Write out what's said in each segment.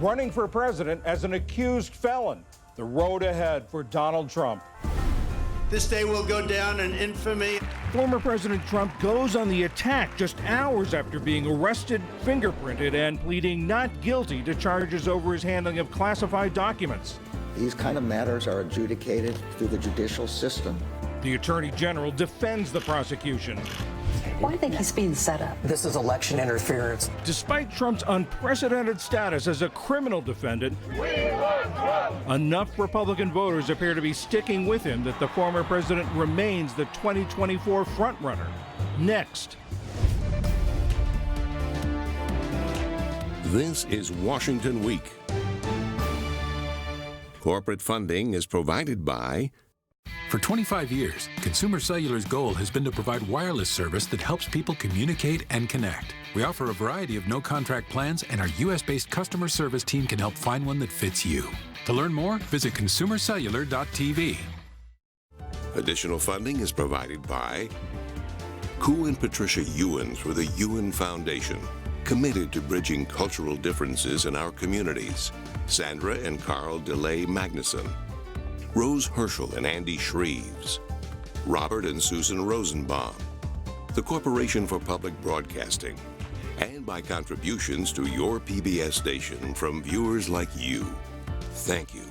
running for president as an accused felon. The road ahead for Donald Trump. This day will go down in infamy. Former President Trump goes on the attack just hours after being arrested, fingerprinted, and pleading not guilty to charges over his handling of classified documents. These kind of matters are adjudicated through the judicial system. The Attorney General defends the prosecution. Why do you think he's being set up? This is election interference. Despite Trump's unprecedented status as a criminal defendant, enough Republican voters appear to be sticking with him that the former president remains the 2024 frontrunner. Next. This is Washington Week. Corporate funding is provided by... For 25 years, Consumer Cellular's goal has been to provide wireless service that helps people communicate and connect. We offer a variety of no-contract plans, and our U.S.-based customer service team can help find one that fits you. To learn more, visit consumercellular.tv. Additional funding is provided by Koo and Patricia Ewan through the Ewan Foundation, committed to bridging cultural differences in our communities. Sandra and Carl DeLay Magnuson, Rose Herschel and Andy Shreves, Robert and Susan Rosenbaum, the Corporation for Public Broadcasting, and by contributions to your PBS station from viewers like you. Thank you.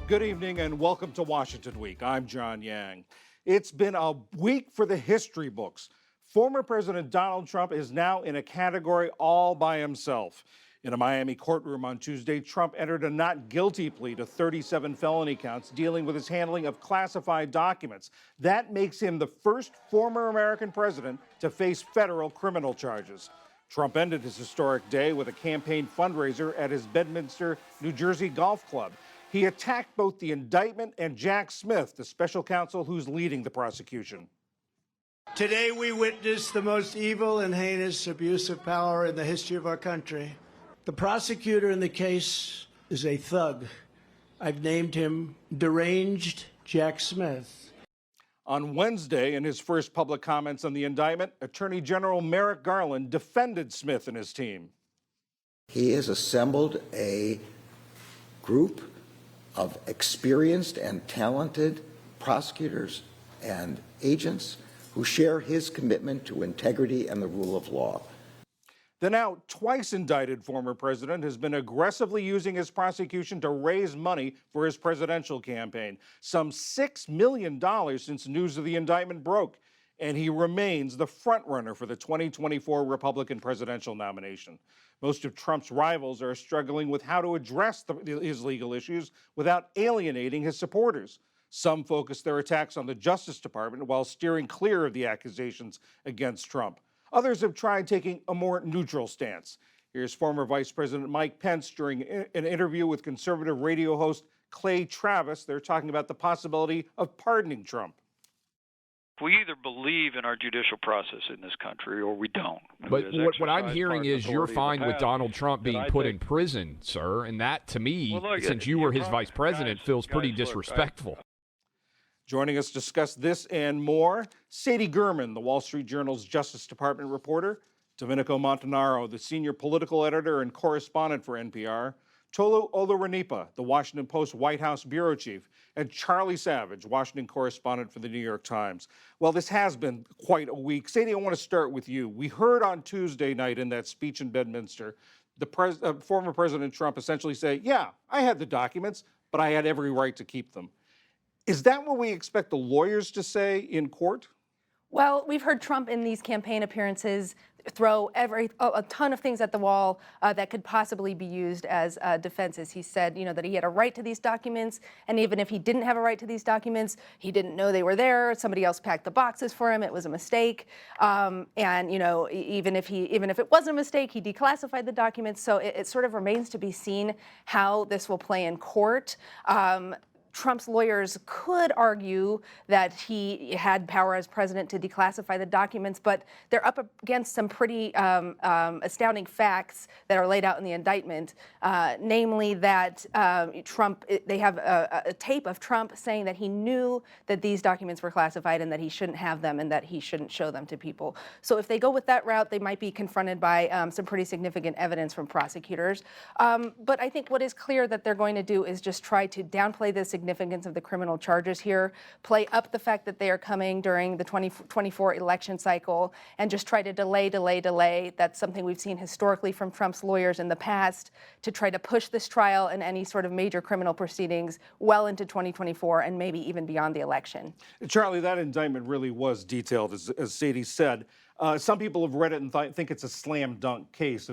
Good evening and welcome to Washington Week. I'm John Yang. It's been a week for the history books. Former President Donald Trump is now in a category all by himself. In a Miami courtroom on Tuesday, Trump entered a not guilty plea to 37 felony counts dealing with his handling of classified documents. That makes him the first former American president to face federal criminal charges. Trump ended his historic day with a campaign fundraiser at his Bedminster, New Jersey golf club. He attacked both the indictment and Jack Smith, the special counsel who's leading the prosecution. Today we witness the most evil and heinous abuse of power in the history of our country. The prosecutor in the case is a thug. I've named him Deranged Jack Smith. On Wednesday, in his first public comments on the indictment, Attorney General Merrick Garland defended Smith and his team. He has assembled a group of experienced and talented prosecutors and agents who share his commitment to integrity and the rule of law. The now twice indicted former president has been aggressively using his prosecution to raise money for his presidential campaign, some $6 million since news of the indictment broke, and he remains the frontrunner for the 2024 Republican presidential nomination. Most of Trump's rivals are struggling with how to address his legal issues without alienating his supporters. Some focus their attacks on the Justice Department while steering clear of the accusations against Trump. Others have tried taking a more neutral stance. Here's former Vice President Mike Pence during an interview with conservative radio host Clay Travis. They're talking about the possibility of pardoning Trump. We either believe in our judicial process in this country or we don't. But what I'm hearing is you're fine with Donald Trump being put in prison, sir, and that, to me, since you were his vice president, feels pretty disrespectful. Joining us to discuss this and more, Sadie Gurman, the Wall Street Journal's Justice Department reporter, Domenico Montanaro, the senior political editor and correspondent for NPR, Toluse Olorunnipa, the Washington Post White House bureau chief, and Charlie Savage, Washington correspondent for the New York Times. Well, this has been quite a week. Sadie, I want to start with you. We heard on Tuesday night in that speech in Bedminster, the former President Trump essentially say, yeah, I had the documents, but I had every right to keep them. Is that what we expect the lawyers to say in court? Well, we've heard Trump in these campaign appearances throw a ton of things at the wall that could possibly be used as defenses. He said, that he had a right to these documents, and even if he didn't have a right to these documents, he didn't know they were there. Somebody else packed the boxes for him. It was a mistake. And even if it wasn't a mistake, he declassified the documents. So it sort of remains to be seen how this will play in court. Trump's lawyers could argue that he had power as president to declassify the documents, but they're up against some pretty astounding facts that are laid out in the indictment, namely that they have a tape of Trump saying that he knew that these documents were classified and that he shouldn't have them and that he shouldn't show them to people. So if they go with that route, they might be confronted by some pretty significant evidence from prosecutors. But I think what is clear that they're going to do is just try to downplay the significance of the criminal charges here, play up the fact that they are coming during the 2024 election cycle, and just try to delay. That's something we've seen historically from Trump's lawyers in the past, to try to push this trial and any sort of major criminal proceedings well into 2024 and maybe even beyond the election. Charlie, that indictment really was detailed, as Sadie said. Some people have read it and think it's a slam dunk case.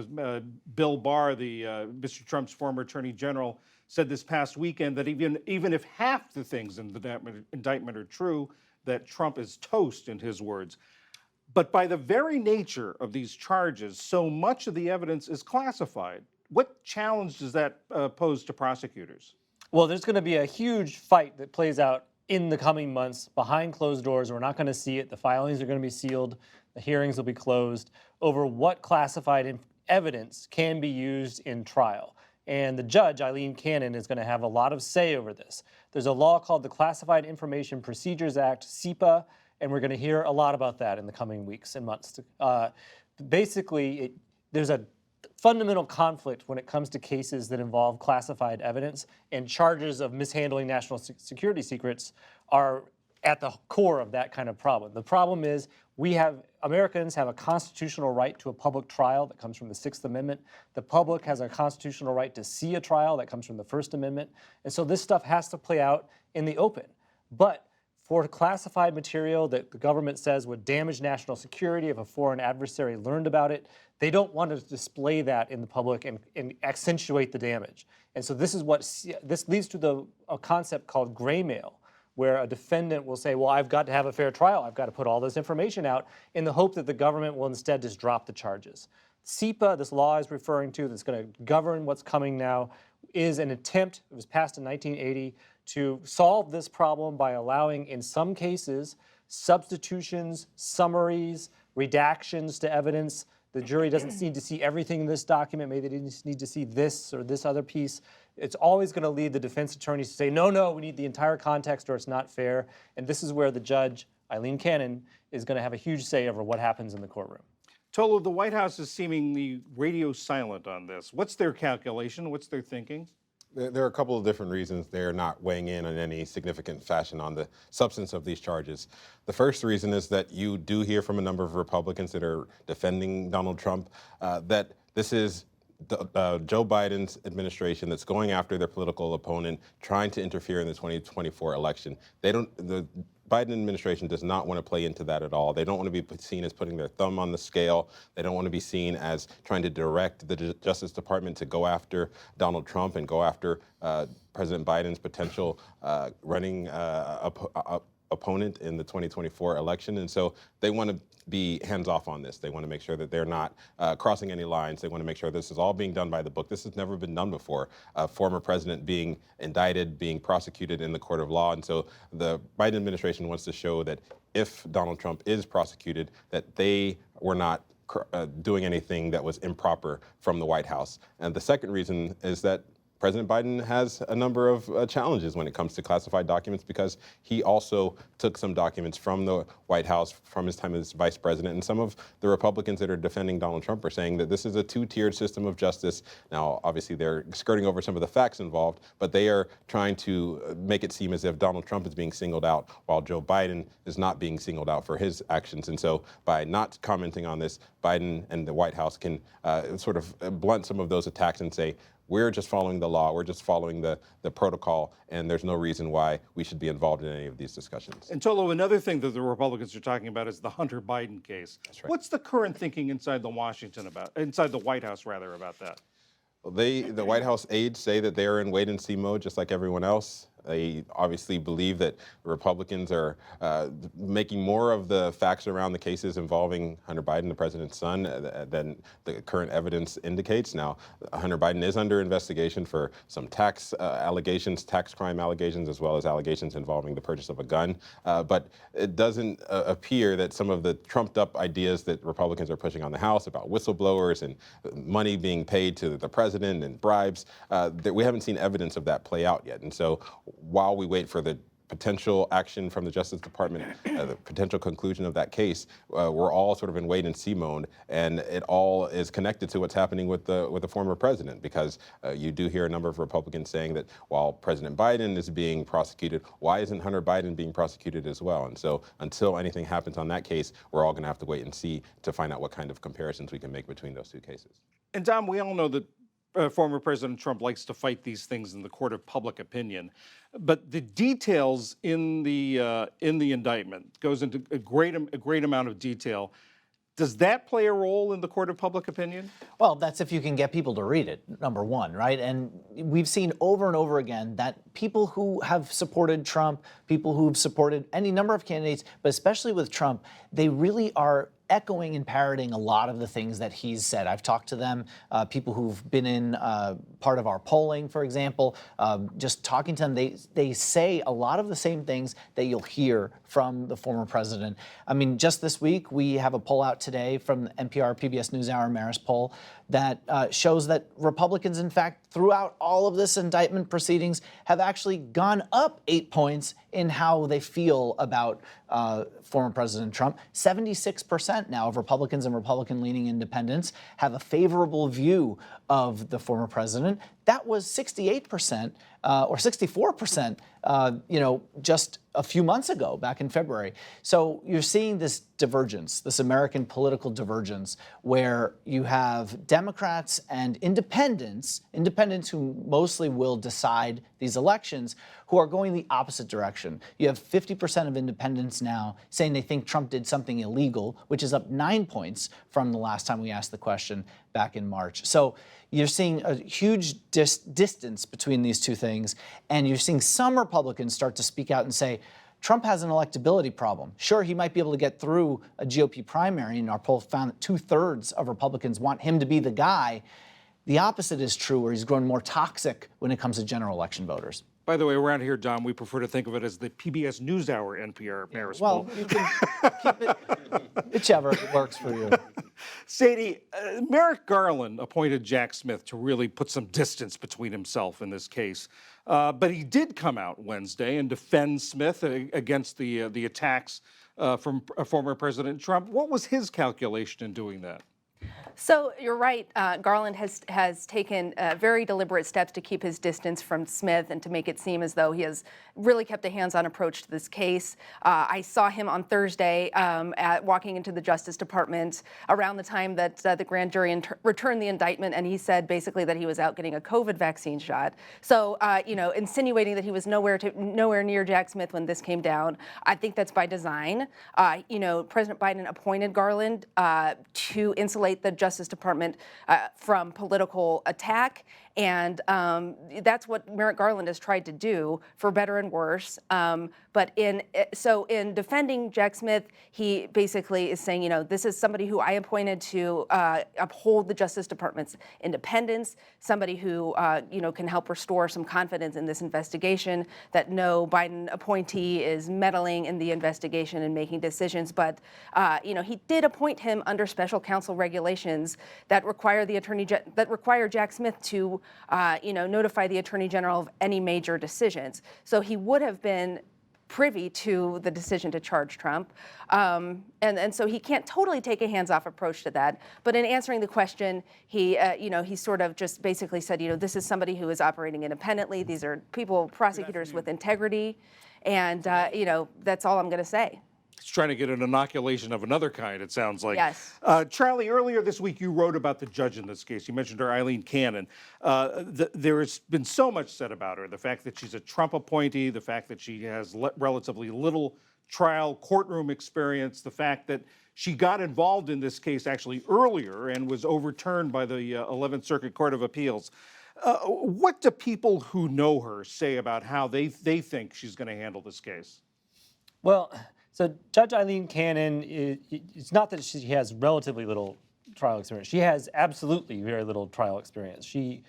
Bill Barr, Mr. Trump's former attorney general, said this past weekend that even if half the things in the indictment are true, that Trump is toast, in his words. But by the very nature of these charges, so much of the evidence is classified. What challenge does that pose to prosecutors? Well, there's going to be a huge fight that plays out in the coming months behind closed doors. We're not going to see it. The filings are going to be sealed. The hearings will be closed over what classified evidence can be used in trial. And the judge, Eileen Cannon, is going to have a lot of say over this. There's a law called the Classified Information Procedures Act, CIPA, and we're going to hear a lot about that in the coming weeks and months. Basically, there's a fundamental conflict when it comes to cases that involve classified evidence, and charges of mishandling national security secrets are at the core of that kind of problem. The problem is Americans have a constitutional right to a public trial that comes from the Sixth Amendment. The public has a constitutional right to see a trial that comes from the First Amendment. And so this stuff has to play out in the open. But for classified material that the government says would damage national security if a foreign adversary learned about it, they don't want to display that in the public and accentuate the damage. And so this leads to a concept called gray mail, where a defendant will say, well, I've got to have a fair trial. I've got to put all this information out, in the hope that the government will instead just drop the charges. CIPA, this law is referring to, that's going to govern what's coming now, is an attempt, it was passed in 1980, to solve this problem by allowing, in some cases, substitutions, summaries, redactions to evidence. The jury doesn't need to see everything in this document. Maybe they just need to see this or this other piece. It's always going to lead the defense attorneys to say, no, we need the entire context or it's not fair. And this is where the judge, Eileen Cannon, is going to have a huge say over what happens in the courtroom. Tolu, the White House is seemingly radio silent on this. What's their calculation? What's their thinking? There are a couple of different reasons they're not weighing in any significant fashion on the substance of these charges. The first reason is that you do hear from a number of Republicans that are defending Donald Trump that this is Joe Biden's administration that's going after their political opponent, trying to interfere in the 2024 election. The Biden administration does not want to play into that at all. They don't want to be seen as putting their thumb on the scale. They don't want to be seen as trying to direct the Justice Department to go after Donald Trump and go after President Biden's potential running opponent in the 2024 election. And so they want to be hands-off on this. They want to make sure that they're not crossing any lines. They want to make sure this is all being done by the book. This has never been done before. A former president being indicted, being prosecuted in the court of law. And so the Biden administration wants to show that if Donald Trump is prosecuted, that they were not doing anything that was improper from the White House. And the second reason is that President Biden has a number of challenges when it comes to classified documents, because he also took some documents from the White House from his time as vice president. And some of the Republicans that are defending Donald Trump are saying that this is a two-tiered system of justice. Now, obviously, they're skirting over some of the facts involved, but they are trying to make it seem as if Donald Trump is being singled out while Joe Biden is not being singled out for his actions. And so by not commenting on this, Biden and the White House can sort of blunt some of those attacks and say, we're just following the law, we're just following the protocol, and there's no reason why we should be involved in any of these discussions. And Tolu, another thing that the Republicans are talking about is the Hunter Biden case. That's right. What's the current thinking inside the White House about that? Well, the White House aides say that they're in wait-and-see mode, just like everyone else. They obviously believe that Republicans are making more of the facts around the cases involving Hunter Biden, the president's son, than the current evidence indicates. Now, Hunter Biden is under investigation for some tax allegations, tax crime allegations, as well as allegations involving the purchase of a gun. But it doesn't appear that some of the trumped-up ideas that Republicans are pushing on the House about whistleblowers and money being paid to the president and bribes, that we haven't seen evidence of that play out yet. And so while we wait for the potential action from the Justice Department, the potential conclusion of that case, we're all sort of in wait and see mode, and it all is connected to what's happening with the former president, because you do hear a number of Republicans saying that while President Biden is being prosecuted, why isn't Hunter Biden being prosecuted as well? And so until anything happens on that case, we're all going to have to wait and see to find out what kind of comparisons we can make between those two cases. And Dom, we all know that former President Trump likes to fight these things in the court of public opinion, but the details in the indictment goes into a great amount of detail. Does that play a role in the court of public opinion? Well, that's if you can get people to read it, number one, right? And we've seen over and over again that people who have supported Trump, people who've supported any number of candidates, but especially with Trump, they really are echoing and parroting a lot of the things that he's said. I've talked to them, people who've been in part of our polling, for example, just talking to them, they say a lot of the same things that you'll hear from the former president. I mean, just this week, we have a poll out today from the NPR PBS NewsHour Marist poll that shows that Republicans, in fact, throughout all of this indictment proceedings, have actually gone up 8 points in how they feel about former President Trump. 76% now of Republicans and Republican-leaning independents have a favorable view of the former president. That was 68% or 64%, just a few months ago, back in February. So you're seeing this divergence, this American political divergence, where you have Democrats and independents who mostly will decide these elections, who are going the opposite direction. You have 50% of independents now saying they think Trump did something illegal, which is up 9 points from the last time we asked the question back in March. So you're seeing a huge distance between these two things, and you're seeing some Republicans start to speak out and say, Trump has an electability problem. Sure, he might be able to get through a GOP primary, and our poll found that 2/3 of Republicans want him to be the guy. The opposite is true, where he's grown more toxic when it comes to general election voters. By the way, around here, Dom, we prefer to think of it as the PBS NewsHour NPR Marist poll. Well, you can keep it whichever works for you. Sadie, Merrick Garland appointed Jack Smith to really put some distance between himself in this case. But he did come out Wednesday and defend Smith against the attacks from former President Trump. What was his calculation in doing that? So you're right. Garland has taken very deliberate steps to keep his distance from Smith and to make it seem as though he has really kept a hands-on approach to this case. I saw him on Thursday walking into the Justice Department around the time that the grand jury returned the indictment, and he said basically that he was out getting a COVID vaccine shot. So insinuating that he was nowhere near Jack Smith when this came down, I think that's by design. President Biden appointed Garland to insulate the Justice Department from political attack, and that's what Merrick Garland has tried to do, for better and worse. But in defending Jack Smith, he basically is saying, this is somebody who I appointed to uphold the Justice Department's independence, somebody who can help restore some confidence in this investigation, that no Biden appointee is meddling in the investigation and making decisions. But he did appoint him under special counsel regulations that require Jack Smith to notify the Attorney General of any major decisions. So he would have been privy to the decision to charge Trump. And so he can't totally take a hands-off approach to that. But in answering the question, he sort of just basically said, this is somebody who is operating independently. These are prosecutors with integrity. And, that's all I'm going to say. He's trying to get an inoculation of another kind, it sounds like. Yes. Charlie, earlier this week you wrote about the judge in this case. You mentioned her, Eileen Cannon. There has been so much said about her. The fact that she's a Trump appointee, the fact that she has relatively little trial courtroom experience, the fact that she got involved in this case actually earlier and was overturned by the 11th Circuit Court of Appeals. What do people who know her say about how they think she's going to handle this case? Well, so Judge Eileen Cannon, it's not that she has relatively little trial experience. She has absolutely very little trial experience. She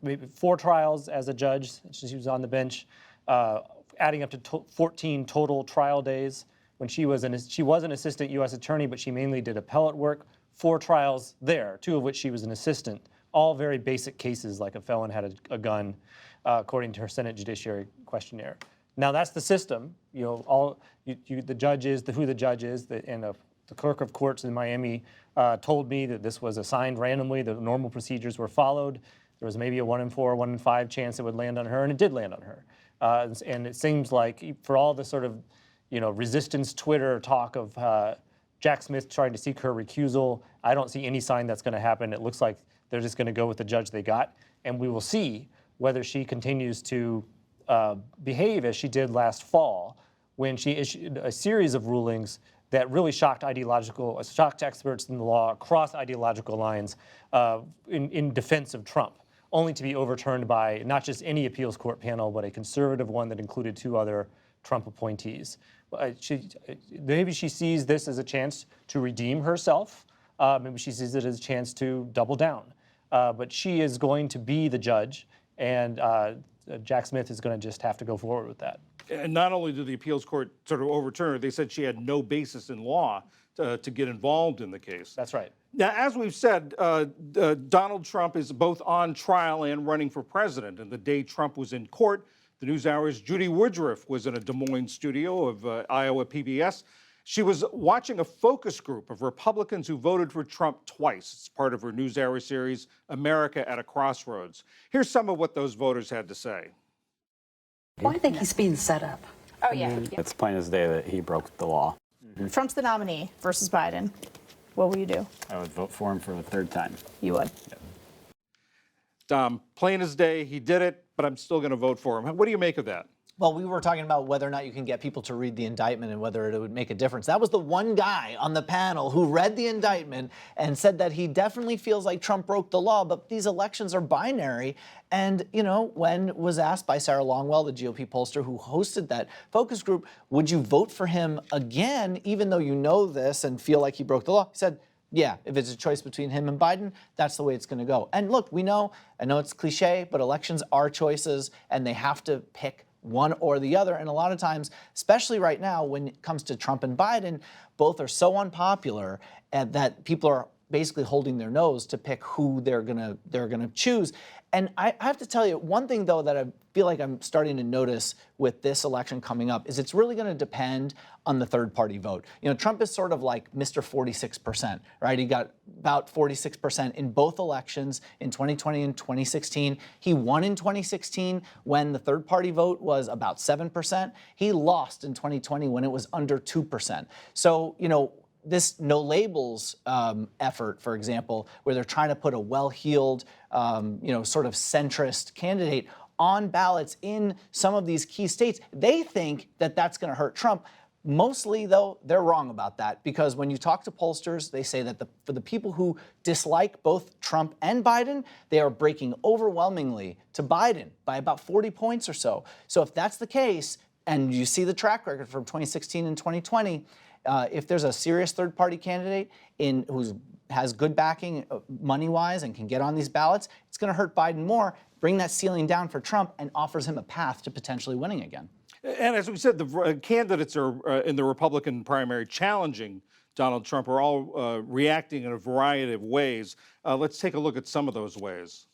maybe 4 trials as a judge. She was on the bench, adding up to 14 total trial days. When she was an assistant U.S. attorney, but she mainly did appellate work. 4 trials there, 2 of which she was an assistant. All very basic cases, like a felon had a gun, according to her Senate Judiciary questionnaire. Now that's the system. The judge is who the judge is, and the clerk of courts in Miami told me that this was assigned randomly. The normal procedures were followed. There was maybe a 1 in 4, 1 in 5 chance it would land on her, and it did land on her. And it seems like for all the sort of resistance Twitter talk of Jack Smith trying to seek her recusal, I don't see any sign that's going to happen. It looks like they're just going to go with the judge they got, and we will see whether she continues to behave as she did last fall when she issued a series of rulings that really shocked experts in the law across ideological lines in defense of Trump, only to be overturned by not just any appeals court panel, but a conservative one that included 2 other Trump appointees. Maybe she sees this as a chance to redeem herself. Maybe she sees it as a chance to double down. But she is going to be the judge, and Jack Smith is going to just have to go forward with that. And not only did the appeals court sort of overturn her, they said she had no basis in law to get involved in the case. That's right. Now, as we've said, Donald Trump is both on trial and running for president. And the day Trump was in court, the NewsHour's Judy Woodruff was in a Des Moines studio of Iowa PBS. She was watching a focus group of Republicans who voted for Trump twice. It's part of her NewsHour series, America at a Crossroads. Here's some of what those voters had to say. Well, I think he's being set up. Oh, yeah. It's plain as day that he broke the law. Trump's the nominee versus Biden. What will you do? I would vote for him for the 3rd time. You would? Yep. Plain as day, he did it, but I'm still going to vote for him. What do you make of that? Well, we were talking about whether or not you can get people to read the indictment and whether it would make a difference. That was the one guy on the panel who read the indictment and said that he definitely feels like Trump broke the law, but these elections are binary. And, when was asked by Sarah Longwell, the GOP pollster who hosted that focus group, would you vote for him again, even though you know this and feel like he broke the law? He said, yeah, if it's a choice between him and Biden, that's the way it's going to go. And look, I know it's cliche, but elections are choices, and they have to pick one or the other. And a lot of times, especially right now, when it comes to Trump and Biden, both are so unpopular that people are basically holding their nose to pick who they're gonna choose. And I have to tell you, one thing, though, that I feel like I'm starting to notice with this election coming up is it's really going to depend on the third-party vote. Trump is sort of like Mr. 46%, right? He got about 46% in both elections in 2020 and 2016. He won in 2016 when the third-party vote was about 7%. He lost in 2020 when it was under 2%. So, this no labels effort, for example, where they're trying to put a well-heeled, sort of centrist candidate on ballots in some of these key states, they think that that's going to hurt Trump. Mostly, though, they're wrong about that, because when you talk to pollsters, they say that for the people who dislike both Trump and Biden, they are breaking overwhelmingly to Biden by about 40 points or so. So if that's the case, and you see the track record from 2016 and 2020, if there's a serious third-party candidate who has good backing money-wise and can get on these ballots, it's going to hurt Biden more, bring that ceiling down for Trump, and offers him a path to potentially winning again. And as we said, the candidates are in the Republican primary challenging Donald Trump are all reacting in a variety of ways. Let's take a look at some of those ways.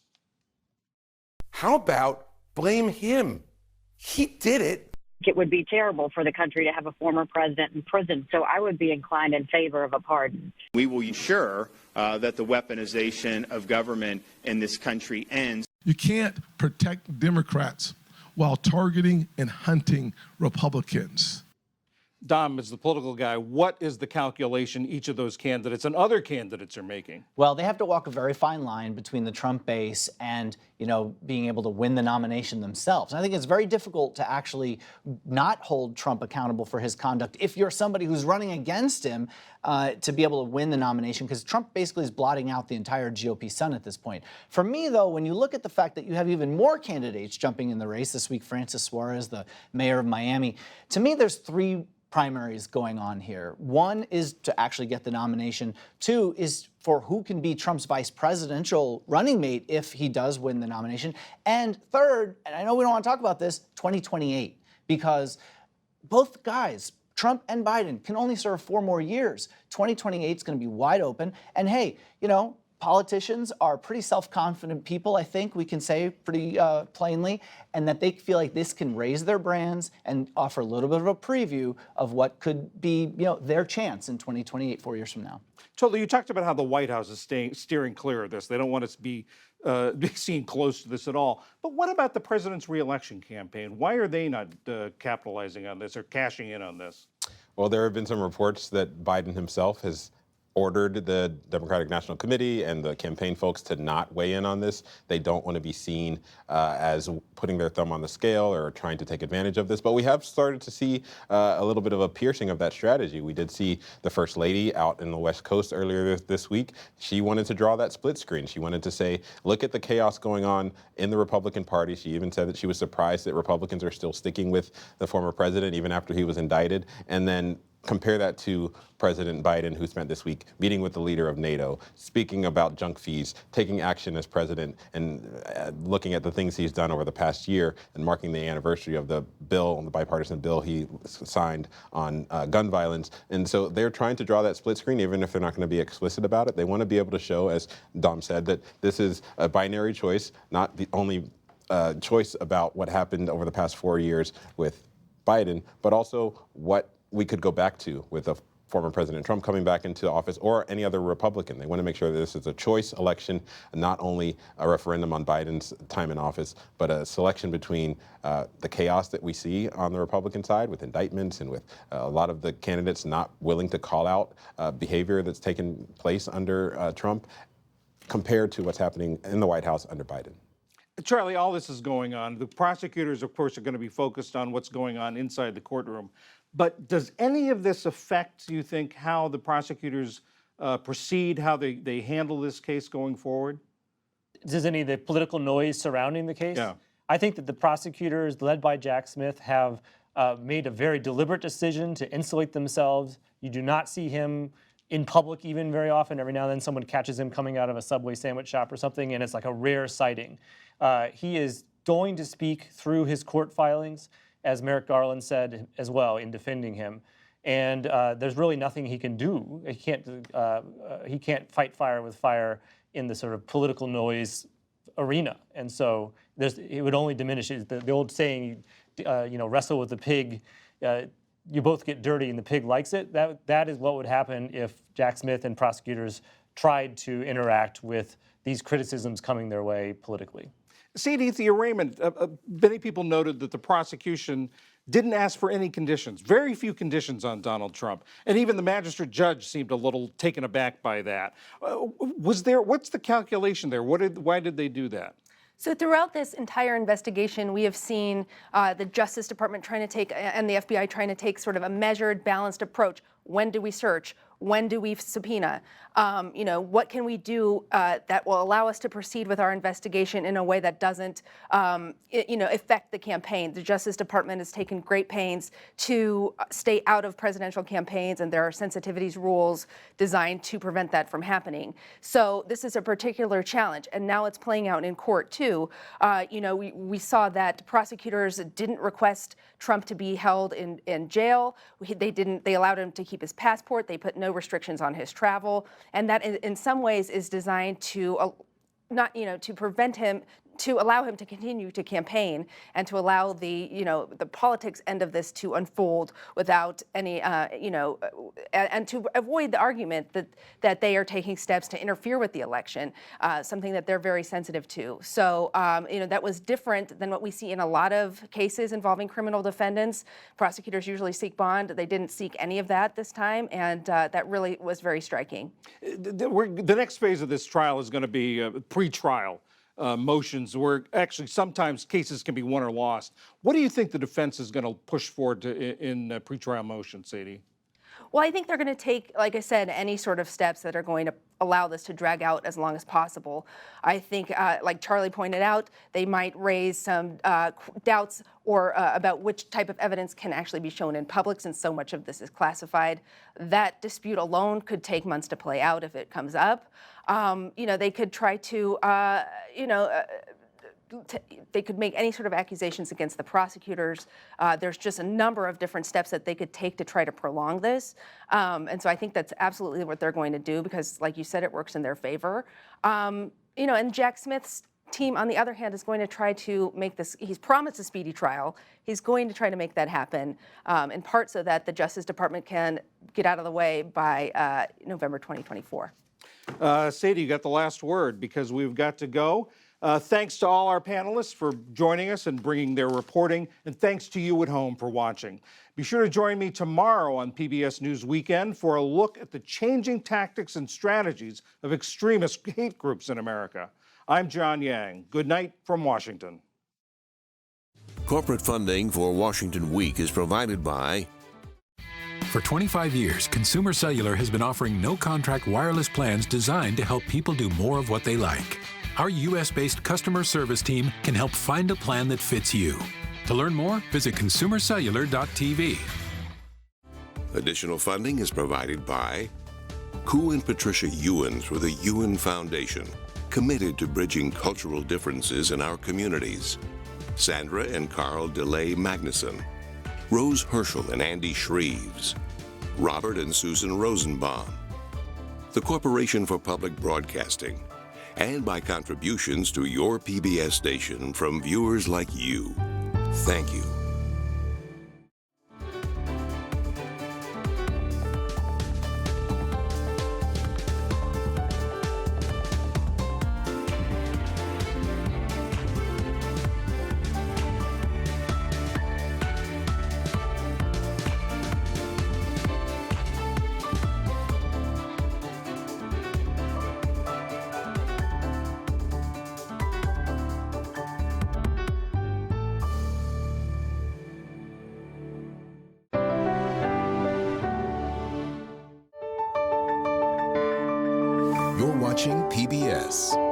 How about blame him? He did it. It would be terrible for the country to have a former president in prison, so I would be inclined in favor of a pardon. We will ensure that the weaponization of government in this country ends. You can't protect Democrats while targeting and hunting Republicans. Dom, as the political guy, what is the calculation each of those candidates and other candidates are making? Well, they have to walk a very fine line between the Trump base and, being able to win the nomination themselves. And I think it's very difficult to actually not hold Trump accountable for his conduct if you're somebody who's running against him. to be able to win the nomination, because Trump basically is blotting out the entire GOP sun at this point. For me, though, when you look at the fact that you have even more candidates jumping in the race this week, Francis Suarez, the mayor of Miami, to me, there's three primaries going on here. One is to actually get the nomination. Two is for who can be Trump's vice presidential running mate if he does win the nomination. And third, and I know we don't want to talk about this, 2028, because both guys, Trump and Biden, can only serve 4 more years. 2028 is going to be wide open. And hey, you know, politicians are pretty self-confident people, I think we can say pretty plainly, and that they feel like this can raise their brands and offer a little bit of a preview of what could be, you know, their chance in 2028, 4 years from now. Totally. You talked about how the White House is steering clear of this. They don't want us to be seen close to this at all. But what about the president's reelection campaign? Why are they not capitalizing on this or cashing in on this? Well, there have been some reports that Biden himself has ordered the Democratic National Committee and the campaign folks to not weigh in on this. They don't want to be seen as putting their thumb on the scale or trying to take advantage of this. But we have started to see a little bit of a piercing of that strategy. We did see the First Lady out in the West Coast earlier this week. She wanted to draw that split screen. She wanted to say, look at the chaos going on in the Republican Party. She even said that she was surprised that Republicans are still sticking with the former president even after he was indicted. And then compare that to President Biden, who spent this week meeting with the leader of NATO, speaking about junk fees, taking action as president, and looking at the things he's done over the past year and marking the anniversary of the bill, the bipartisan bill he signed on gun violence. And so they're trying to draw that split screen, even if they're not going to be explicit about it. They want to be able to show, as Dom said, that this is a binary choice, not the only choice about what happened over the past 4 years with Biden, but also what we could go back to with a former President Trump coming back into office or any other Republican. They want to make sure that this is a choice election, not only a referendum on Biden's time in office, but a selection between the chaos that we see on the Republican side with indictments and with a lot of the candidates not willing to call out behavior that's taken place under Trump compared to what's happening in the White House under Biden. Charlie, all this is going on. The prosecutors, of course, are going to be focused on what's going on inside the courtroom. But does any of this affect, you think, how the prosecutors proceed, how they handle this case going forward? Does any of the political noise surrounding the case? Yeah. I think that the prosecutors, led by Jack Smith, have made a very deliberate decision to insulate themselves. You do not see him in public even very often. Every now and then someone catches him coming out of a Subway sandwich shop or something, and it's like a rare sighting. He is going to speak through his court filings, as Merrick Garland said as well in defending him. And there's really nothing he can do. He can't fight fire with fire in the sort of political noise arena. And so it would only diminish the old saying, wrestle with the pig. You both get dirty and the pig likes it. That is what would happen if Jack Smith and prosecutors tried to interact with these criticisms coming their way politically. Sadie, the arraignment, many people noted that the prosecution didn't ask for any conditions, very few conditions on Donald Trump. And even the magistrate judge seemed a little taken aback by that. What's the calculation there? Why did they do that? So throughout this entire investigation, we have seen the Justice Department trying to take, and the FBI trying to take sort of a measured, balanced approach. When do we search? When do we subpoena? What can we do that will allow us to proceed with our investigation in a way that doesn't, affect the campaign? The Justice Department has taken great pains to stay out of presidential campaigns, and there are sensitivities rules designed to prevent that from happening. So this is a particular challenge, and now it's playing out in court too. We saw that prosecutors didn't request Trump to be held in jail. They allowed him to keep his passport. They put no restrictions on his travel, and that in some ways is designed to to prevent him, to allow him to continue to campaign and to allow the politics end of this to unfold without any and to avoid the argument that they are taking steps to interfere with the election, something that they're very sensitive to. So that was different than what we see in a lot of cases involving criminal defendants. Prosecutors usually seek bond. They didn't seek any of that this time, and that really was very striking. The next phase of this trial is going to be pre-trial motions where actually sometimes cases can be won or lost. What do you think the defense is going to push forward in pretrial motions, Sadie? Well, I think they're going to take, like I said, any sort of steps that are going to allow this to drag out as long as possible. I think, like Charlie pointed out, they might raise some doubts or about which type of evidence can actually be shown in public, since so much of this is classified. That dispute alone could take months to play out if it comes up. They could try to, they could make any sort of accusations against the prosecutors. There's just a number of different steps that they could take to try to prolong this. And so I think that's absolutely what they're going to do because, like you said, it works in their favor. And Jack Smith's team, on the other hand, is going to try to make this, he's promised a speedy trial. He's going to try to make that happen, in part so that the Justice Department can get out of the way by November 2024. Sadie, you got the last word because we've got to go. Thanks to all our panelists for joining us and bringing their reporting, and thanks to you at home for watching. Be sure to join me tomorrow on PBS News Weekend for a look at the changing tactics and strategies of extremist hate groups in America. I'm John Yang. Good night from Washington. Corporate funding for Washington Week is provided by... For 25 years, Consumer Cellular has been offering no-contract wireless plans designed to help people do more of what they like. Our U.S.-based customer service team can help find a plan that fits you. To learn more, visit consumercellular.tv. Additional funding is provided by Koo and Patricia Ewens with the Ewen Foundation, committed to bridging cultural differences in our communities. Sandra and Carl DeLay Magnuson, Rose Herschel and Andy Shreves, Robert and Susan Rosenbaum, the Corporation for Public Broadcasting, and by contributions to your PBS station from viewers like you. Thank you. You're watching PBS.